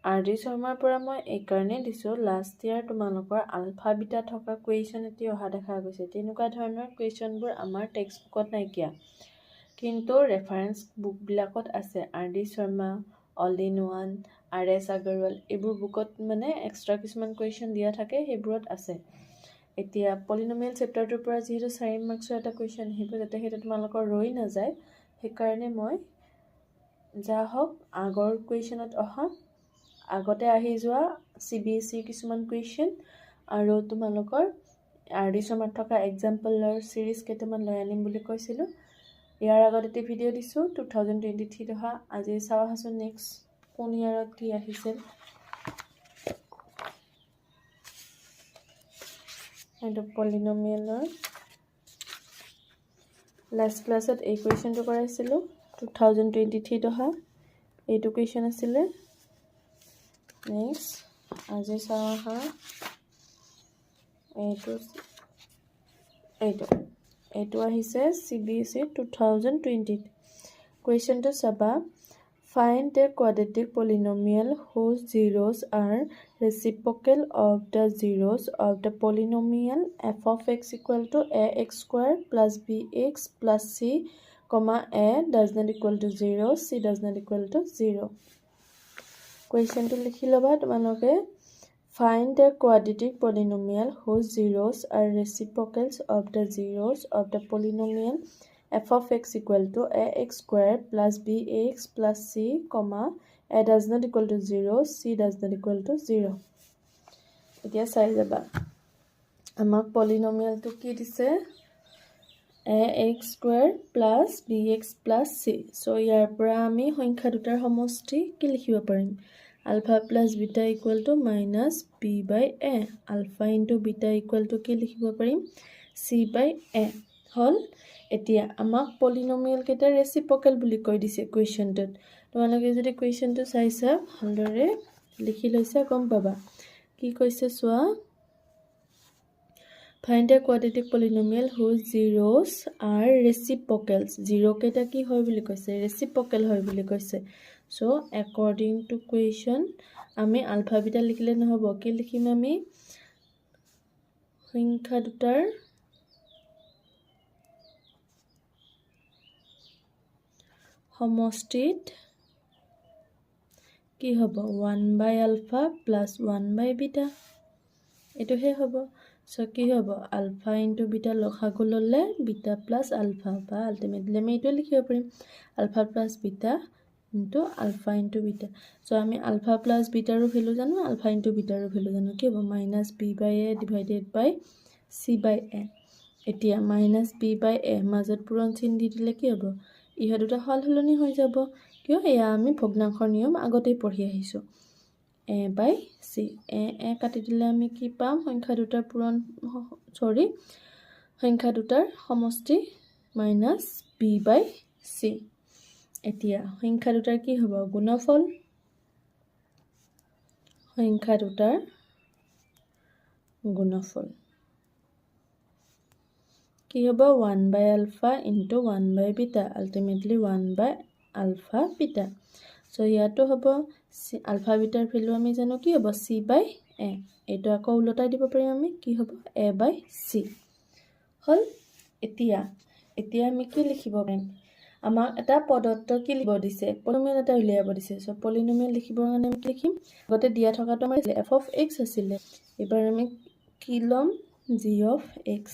RD শৰ্মাৰ পৰা মই এইকাৰণে দিছোঁ লাষ্ট ইয়াৰ তোমালোকৰ আলফা বিটা থকা কুৱেশ্যন এটি অহা দেখা গৈছে। তেনেকুৱা ধৰণৰ কুৱেশ্যনবোৰ আমাৰ টেক্সট বুকত নাইকিয়া, কিন্তু ৰেফাৰেঞ্চ বুকবিলাকত আছে। RD Sharma, all in one, RS Agarwal, এইবোৰ বুকত মানে এক্সট্ৰা কিছুমান কুৱেশ্যন দিয়া থাকে, সেইবোৰত আছে। এতিয়া পলিনমিয়েল চেপ্টাৰটোৰ পৰা যিহেতু 4 মাৰ্কছৰ এটা কুৱেশ্যন আহিব, যাতে সেইটো তোমালোকৰ ৰৈ নাযায়, সেইকাৰণে মই যা হওক আগৰ কুৱেশ্যনত অহা আগতে আহি যোৱা CBSE কিছুমান কুৱেশ্যন আৰু তোমালোকৰ RD শৰ্মাত থকা এক্সাম্পলৰ চিৰিজ কেইটামান লৈ আনিম বুলি কৈছিলোঁ। ইয়াৰ আগত এটি ভিডিঅ' দিছোঁ 2023 অহা। আজি চাওঁ আহাচোন নেক্সট কোন ইয়াৰত কি আহিছিল। এইটো পলিনমিয়েলৰ লাষ্ট ক্লাছত এই কুৱেশ্যনটো কৰাইছিলোঁ 2023 অহা। এইটো কুৱেশ্যন আছিলে। নেক্সট আজি চাওঁ আহা এইটো আহিছে CBSE 2020। কুৱেশ্যনটো চাবা, find the quadratic polynomial whose zeros are reciprocal of the zeros of the polynomial f of x equal to ax square plus bx plus c, a does not equal to 0, c does not equal to 0. কুৱেশ্যনটো লিখি ল'বা তোমালোকে। Find the quadratic polynomial whose zeros are reciprocals of the zeros of the polynomial f of x equal to ax square plus bx plus c, a does not equal to 0, c does not equal to 0. এতিয়া চাই যাবা আমাক পলিনমিয়েলটো কি দিছে, ax square plus bx plus c. চ' ইয়াৰ পৰা আমি সংখ্যা দুটাৰ সমষ্টি কি লিখিব পাৰিম, alpha plus beta equal to minus B by A. Alpha into beta equal to কি লিখিব পাৰিম, চি বাই এ হ'ল। এতিয়া আমাক পলিনমিয়েল কেইটা ৰেচিপ্ৰকেল বুলি কৈ দিছে কুৱেশ্যনটোত। তোমালোকে যদি কুৱেশ্যনটো চাইছা ভালদৰে লিখি লৈছা গম পাবা কি কৈছে চোৱা। Find the quadratic polynomial whose zeros are reciprocals. Zero' কেইটা কি হয় বুলি কৈছে, ৰেচিপ্ৰকেল হয় বুলি কৈছে। চ' according to question আমি আলফা বিটা লিখিলে নহ'ব, কি লিখিম আমি, সংখ্যা দুটাৰ সমষ্টিত কি হ'ব, 1 বাই আলফা প্লাছ 1 বাই বিটা, এইটোহে হ'ব। চ' কি হ'ব, আলফা ইনটু বিটা লসাগু ল'লে বিটা প্লাছ আলফা, বা আল্টিমেটলি আমি এইটোৱে লিখিব পাৰিম alpha plus beta into alpha into beta. So' আমি আলফা প্লাছ বিটাৰো ভেলু জানো, আলফা ইনটু বিটাৰো ভেলু জানো, কি হ'ব minus B by a divided by c by a. এতিয়া মাইনাছ বি বাই এ মাজত পূৰণ চিন দি দিলে কি হ'ব, ইহঁত দুটা সল সলনি হৈ যাব, কিয় এয়া আমি ভগ্নাংশৰ নিয়ম আগতেই পঢ়ি আহিছোঁ। এ বাই চি, এ কাটি দিলে আমি কি পাম, সংখ্যা দুটাৰ সংখ্যা দুটাৰ সমষ্টি মাইনাছ বি বাই চি। এতিয়া সংখ্যা দুটাৰ কি হ'ব, গুণফল, সংখ্যা দুটাৰ গুণফল কি হ'ব, 1 বাই আলফা ইনটু 1 বাই বিটা, আল্টিমেটলি 1 বাই আলফা বিটা। চ' ইয়াতো হ'ব আলফা বিটাৰ ভেলু আমি জানো কি হ'ব, চি বাই এ। এইটো আকৌ ওলটাই দিব পাৰিম আমি, কি হ'ব এ বাই চি হ'ল। এতিয়া আমি কি লিখিব পাৰিম, আমাক এটা পদত্ব কি লিখিব দিছে, পলিনমিয়েল এটা উলিয়াব দিছে। চ' পলিনমিয়েল লিখিবৰ কাৰণে আমি কি লিখিম, আগতে দিয়া থকাটো আমাৰ এফ অফ এক্স আছিলে, এইবাৰ আমি কি ল'ম, G of x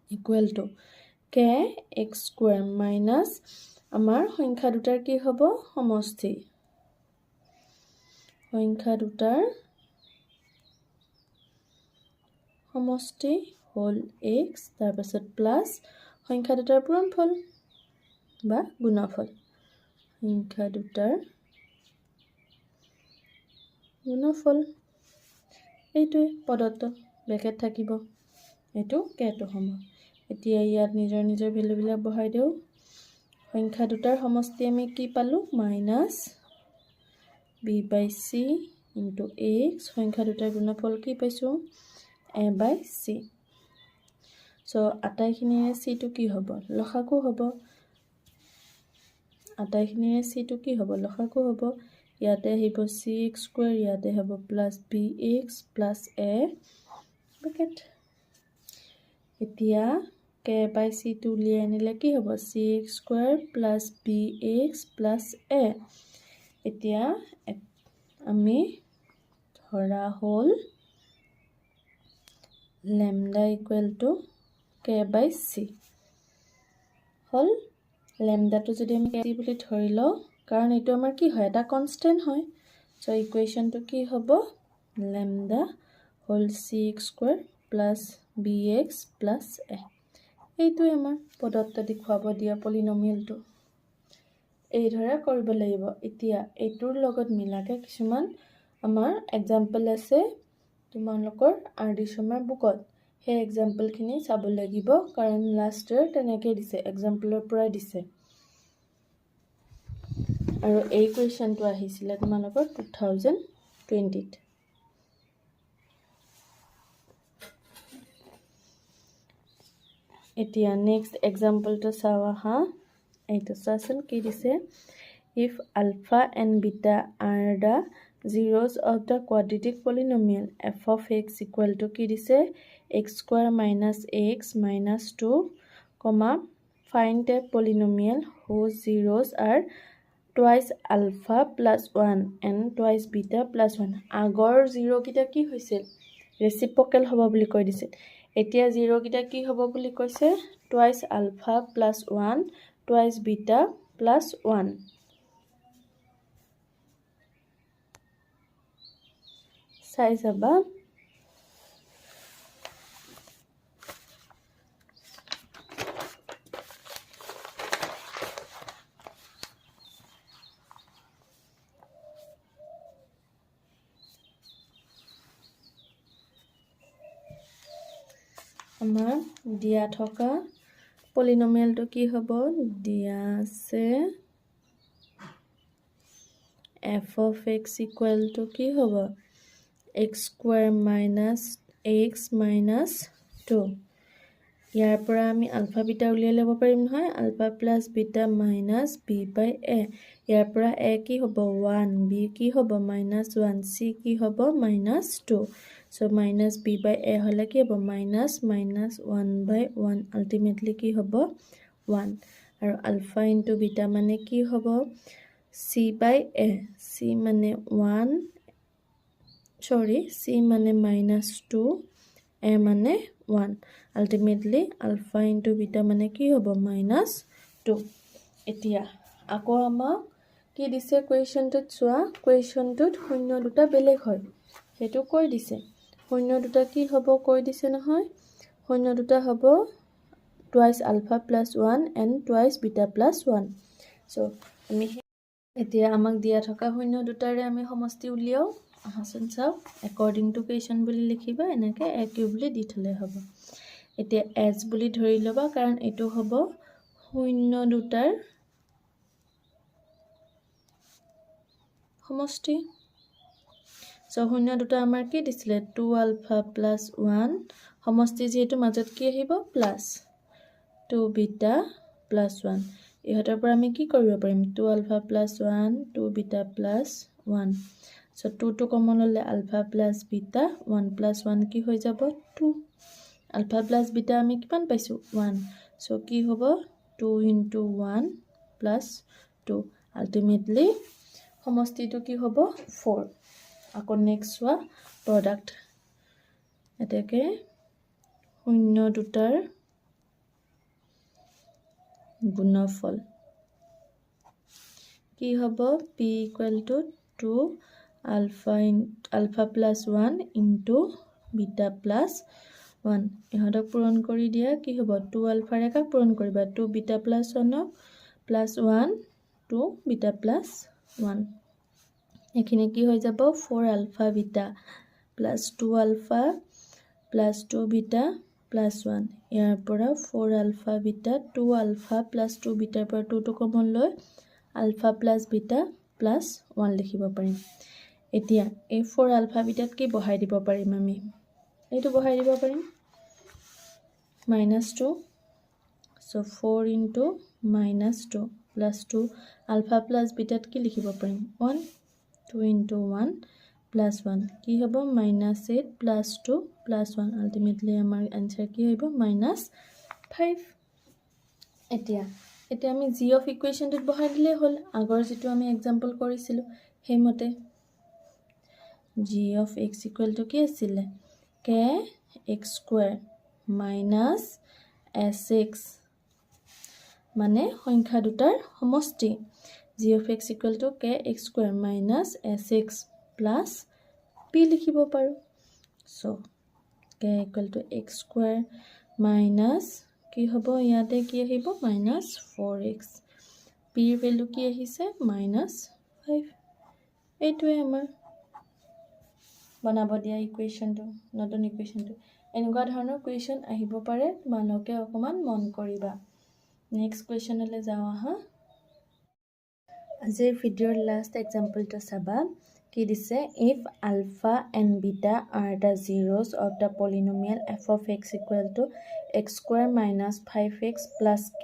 equal to K x square minus আমাৰ সংখ্যা দুটাৰ কি হ'ব, সমষ্টি, সংখ্যা দুটাৰ সমষ্টি হ'ল এক্স, তাৰপাছত প্লাছ সংখ্যা দুটাৰ পূৰণফল বা গুণফল, সংখ্যা দুটাৰ গুণফল। এইটোৱে পদত্ব ব্ৰেকেট থাকিব, এইটো কেটো হ'ব। এতিয়া ইয়াত নিজৰ নিজৰ ভেলুবিলাক বহাই দিওঁ। সংখ্যা দুটাৰ সমষ্টি আমি কি পালোঁ, মাইনাছ বি বাই চি ইনটু এক্স, সংখ্যা দুটাৰ গুণফল কি পাইছোঁ, এ বাই চি। চ' আটাইখিনিৰে চিটো কি হ'ব, লসাগু হ'ব, আটাইখিনিৰে চিটো কি হ'ব, লসাগু হ'ব। ইয়াতে আহিব cx স্কোয়ার ইয়াতে হ'ব plus bx plus a bracket এতিয়া k by c টো উলিয়াই আনিলে কি হ'ব cx square plus bx plus a এতিয়া আমি ধৰা হল lambda equal to k by c hall lambda টো যদি আমি k বুলি ধৰি লও কাৰণ এটো আমাৰ কি হয় এটা কনস্ট্যান্ট হয় সো ইকুয়েশন টো কি হ'ব lambda whole cx square plus bx plus a এইটো আমাৰ পদত্ব দেখুৱাব দিয়া পলিনোমিয়ালটো এই ধৰা কৰিব লাগিব এতিয়া এইটোৰ লগত মিলাকে কিছুমান আমাৰ এক্সাম্পল আছে তোমালোকৰ আৰডি শৰ্মাৰ বুকত হে এক্সাম্পল খিনি চাব লাগিব কাৰণ লাষ্ট ইয়াৰ তেনেকে দিছে এক্সাম্পলৰ পৰা দিছে আৰু এই কোৱেশ্চনটো আহিছিল তোমালোকৰ 2020 ত এতিয়া নেক্সট এক্সাম্পলটো চাওয়া হা এইটো চাচোন কি দিছে if alpha and beta are the zeros of the quadratic polynomial f of x equal to কি দিছে x square minus x minus 2 comma find the polynomial whose zeros are twice alpha plus 1 and twice beta plus 1 আগৰ 0 কিটা কি হৈছিল ৰেচিপ্ৰকেল হ'ব বুলি কৈ দিছিল এতিয়া 0 কিটা কি হ'ব বুলি কৈছে twice alpha plus 1 twice beta plus 1 চাই যাবা আমাৰ দিয়া থকা পলিনোমিয়ালটো কি হ'ব দিয়া আছে f of x equal to কি হ'ব x square minus x minus 2 ইয়াৰ পৰা আমি আলফা বিটা উলিয়াই ল'ব পাৰিম নহয় alpha plus beta minus b by a ইয়াৰ পৰা a কি হ'ব 1 b কি হ'ব minus 1 c কি হ'ব minus 2 so minus b by a হলে কি হ'ব minus 1 by 1 ultimately কি হ'ব 1 আৰু alpha into beta মানে কি হ'ব c by a c মানে 1 c মানে minus 2 a মানে 1 ultimately alpha into beta মানে কি হ'ব minus 2 এতিয়া আকৌ আমাক কি দিছে কোৱেশ্চনটোত চোৱা কোৱেশ্চনটোত শূন্য দুটা বেলেগ হয় হেতু কৈ দিছে শূন্য দুটা কি হ'ব কৈ দিছে নহয় শূন্য দুটা হ'ব twice alpha plus 1 and twice beta plus 1 so আমি এতিয়া আমাক দিয়া থকা শূন্য দুটাৰে আমি সমষ্টি উলিয়াও আহাচোন চাও according to question বুলি লিখিবা এনেকে a কিউব বুলি দি থলে হ'ব এতিয়া s বুলি ধৰি লবা কাৰণ এটো হ'ব শূন্য দুটাৰ সমষ্টি সো শূন্য দুটা আমাৰ কি দিছিলে 2 alpha plus 1 সমষ্টি যেহেতু মাজত কি আহিব প্লাস 2 beta plus 1 ইহতৰ পৰা আমি কি কৰিব পাৰিম 2 alpha plus 1 2 beta plus 1 so 2 to common ললে alpha plus beta 1 plus 1 কি হৈ যাব 2 alpha plus beta আমি কিমান পাইছো 1 so কি হ'ব 2 into 1 plus 2 ultimately সমষ্টিটো কি হ'ব 4 আকৌ নেক্সট ওয়া প্রোডাক্ট এটাকে শূন্য দুটাৰ গুণফল কি হ'ব p equal to 2 alpha plus 1 into beta plus 1 ইহতক পূৰণ কৰি দিয়া কি হ'ব 2 alpha ৰেকা পূৰণ কৰিবা 2 beta plus 1 plus 1 2 beta plus 1 এখানে কি হৈ যাব 4 alpha beta plus 2 alpha plus 2 beta plus 1 ইয়াৰ পৰা 4 alpha beta 2 alpha plus 2 beta পৰা 2 to common লৈ alpha plus beta plus 1 লিখিব পাৰিম এতিয়া এই 4 alpha beta কি বহাই দিব পাৰিম আমি এইটো বহাই দিব পাৰিম -2 so 4 into -2 plus 2 alpha plus beta কি লিখিব পাৰিম 1 2 into 1 plus 1 কি হ'ব -8 plus 2 plus 1 ultimately আমাৰ answer কি হ'ব -5 এতিয়া আমি g of equation টোত বহাই দিলে হ'ল আগৰ যেটো আমি एग्जांपल কৰিছিলো হেমতে g of x equal to কি আছিল k x square minus sx মানে সংখ্যা দুটাৰ সমষ্টি g of x equal to k x square minus sx plus p লিখিব পাৰো so k equal to x square minus কি হ'ব ইয়াতে কি আহিব -4x p এর ভ্যালু কি আহিছে -5 এইটোৱে আমাৰ বনাব দিয়া ইকুৱেচনটো নতুন ইকুৱেচনটো এনেকুৱা ধৰণৰ কুৱেচন আহিব পাৰে তোমালোকে অকমান মন কৰিবা নেক্সট কুৱেচনলে যাও আহা আজিৰ ভিডিওৰ লাষ্ট एग्जांपलটো চাবা কি দিছে if alpha and beta are the zeros of the polynomial f of x equal to x square minus 5x plus k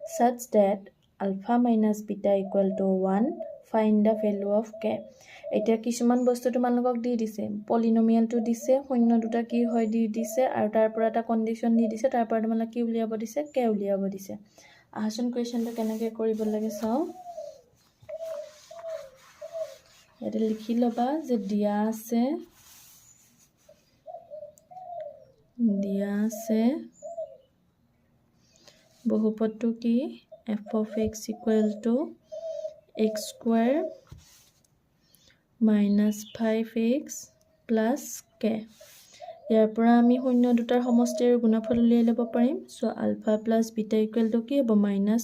such that alpha minus beta equal to 1 find the value of k এটা কিছুমান বস্তু তোমালোকক দি দিছে পলিনোমিয়ালটো দিছে শূন্য দুটা কি হয় দি দিছে আৰু তাৰ পৰা এটা কন্ডিশন দি দিছে তাৰ পৰা তোমালোক কি উলিয়াব দিছে k উলিয়াব দিছে আহাচোন কুৱেচনটো কেনেকৈ কৰিব লাগে চাও এটা লিখি লবা যে দিয়া আছে বহুপদটো কি f of x equal to x square minus 5x plus k ইয়াৰ পৰা আমি শূন্য দুটাৰ সমষ্টিৰ গুণফল উলিয়াই ল'ব পাৰিম so alpha plus beta equal to কি হ'ব মাইনাস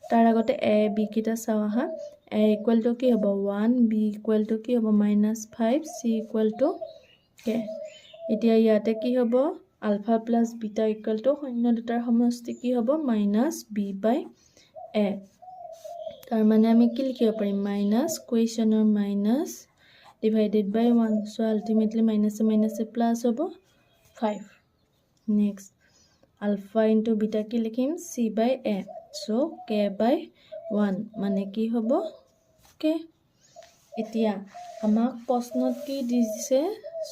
তাৰ আগতে a b কিটা চাও আহা a equal to কি হ'ব 1 b equal to কি হ'ব -5 c equal to k এতিয়া ইয়াতে কি হ'ব alpha plus beta equal to শূন্য দুটাৰ সমষ্টি কি হ'ব -b by a তাৰ মানে আমি কি লিখিব পাৰিম minus কুৱেচনৰ minus divided by 1 so ultimately minus a plus হ'ব 5 next alpha into beta কি লিখিম c by a so k by 1 মানে কি হ'ব k এতিয়া আমাক প্ৰশ্নত কি দিছে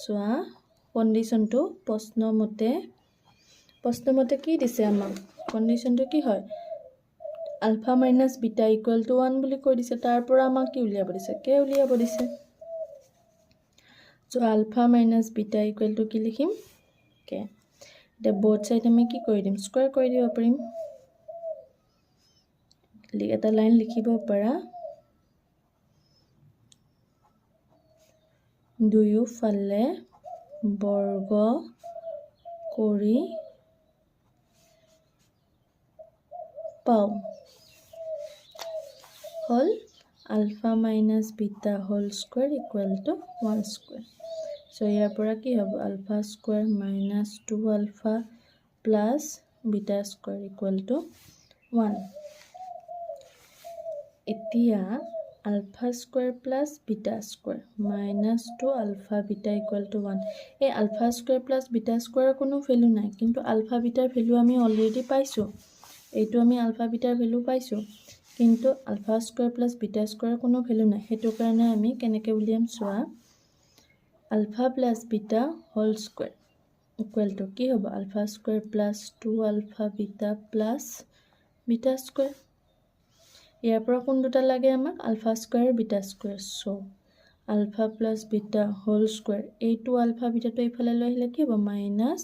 সোয়া কন্ডিশনটো প্ৰশ্নমতে কি দিছে আমাক কন্ডিশনটো কি হয় alpha minus beta equal to 1 বুলি কৈ দিছে তাৰ পৰা আমাক কি উলিয়াব দিছে k উলিয়াব দিছে so alpha minus beta equal to কি লিখিম k the both side আমি কি কৰি দিম স্কয়াৰ কৰি দিব পাৰিম এটা লাইন লিখিব পাৰা দুয়োফালে বৰ্গ কৰি পাও হল alpha minus beta whole square equal to 1 square so ইয়াৰ পৰা কি হ'ব alpha square minus 2 alpha plus beta square equal to 1 এতিয়া alpha square plus beta square minus 2 alpha beta equal to 1 এই alpha square plus beta square কোনো value নাই কিন্তু alpha beta ৰ value আমি অলৰেডি পাইছো এইটো আমি alpha beta ৰ ভ্যালু পাইছো কিন্তু alpha square plus beta square কোনো ভ্যালু নাই হেতু কাৰণে আমি কেনেকৈ উলিয়াম সোয়া alpha plus beta whole square equal to কি হ'ব alpha square plus 2 alpha beta plus beta square ইয়াৰ পৰা কোন দুটা লাগে আমাক alpha square beta square so alpha plus beta whole square এই 2 alpha beta টো ইফালে লৈ আহিলে কি হ'ব minus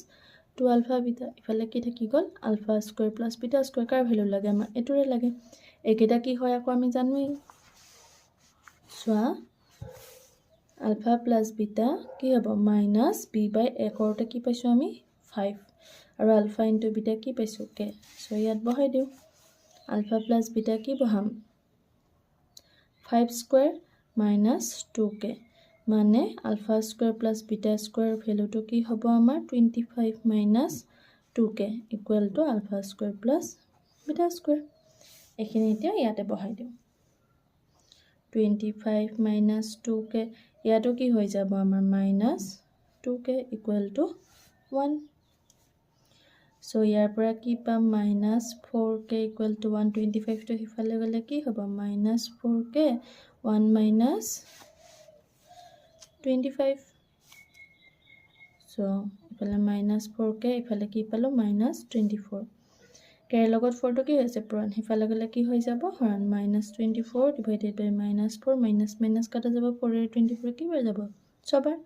2 alpha beta ইফালে কি থাকি গল alpha square plus beta square কাৰ ভ্যালু লাগে আমাৰ এটোৰে লাগে একেটা কি হয় আকৌ আমি জানোই সোয়া alpha plus beta কি হ'ব minus b by a কৰতে কি পাইছো আমি 5 আৰু alpha into beta কি পাইছো k so ইয়াত বহাই দিও alpha plus beta কি বহাম 5 square minus 2k মানে alpha square plus beta square value তো কি হ'ব আমাৰ 25 minus 2k equal to alpha square plus beta square এখিনি এতিয়া ইয়াতে বহাই দিও 25 minus 2k ইয়াতো কি হৈ যাব আমাৰ minus 2k equal to 1 so ইয়াৰ পৰা কি পাম minus 4k equal to 125 to হিফালে গলে কি হ'ব minus 4k 1 minus 25 সো ইফালে -4k ইফালে কি পালো -24 কেৰ লগত 4 টো কি হৈছে পুৰণ ইফালে গলে কি হৈ যাব হৰণ -24 ডিভাইডেড বাই -4 মাইনাস কাটা যাব 4 এৰ 24 কি হৈ যাব 6 বাৰ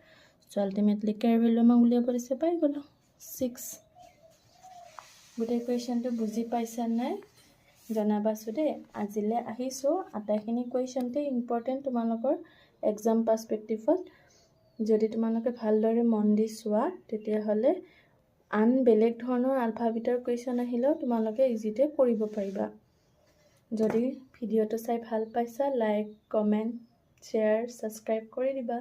সো আলটিমেটলি কেৰ ভ্যালু আমাক উলিয়াব দিছে পাই গলো 6 গুটে কোৱেশ্চনটো বুজি পাইছা নাই জনাবাছো দে আজিলে আহিছো আটাইখিনি কোৱেশ্চনতে ইম্পৰ্টেন্ট তোমালোকৰ এক্সাম পাৰ্সপেক্টিভত যদি তোমালোকে ভালদৰে মন দি চোৱা তেতিয়া হলে আন বেলেগ ধৰণৰ আলফাবেটৰ কোৱেশ্চন আহিলেও তোমালোকে ইজিতে কৰিব পাৰিবা যদি ভিডিওটো চাই ভাল পাইছা লাইক কমেন্ট শ্বেয়াৰ সাবস্ক্ৰাইব কৰি দিবা